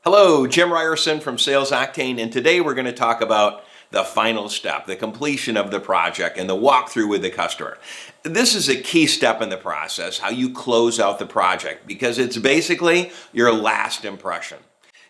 Hello, Jim Ryerson from Sales Octane, and today we're going to talk about the final step, the completion of the project and the walkthrough with the customer. This is a key step in the process, how you close out the project, because it's basically your last impression.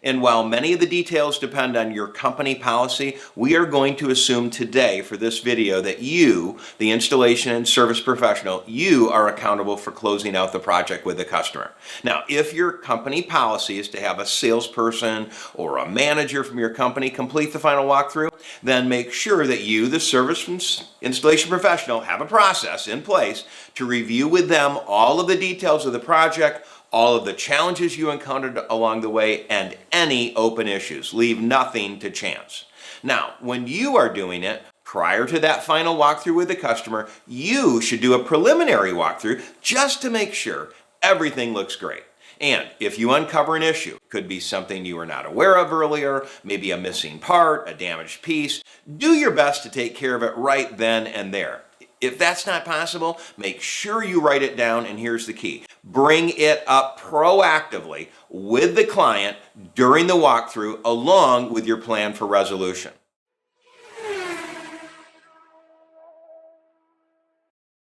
And while many of the details depend on your company policy, we are going to assume today for this video that you, the installation and service professional, you are accountable for closing out the project with the customer. Now, if your company policy is to have a salesperson or a manager from your company complete the final walkthrough, then make sure that you, the service and installation professional, have a process in place to review with them all of the details of the project, all of the challenges you encountered along the way, and any open issues. Leave nothing to chance. Now, when you are doing it, prior to that final walkthrough with the customer, you should do a preliminary walkthrough just to make sure everything looks great. And if you uncover an issue, could be something you were not aware of earlier, maybe a missing part, a damaged piece, do your best to take care of it right then and there. If that's not possible, make sure you write it down, and here's the key. Bring it up proactively with the client during the walkthrough along with your plan for resolution.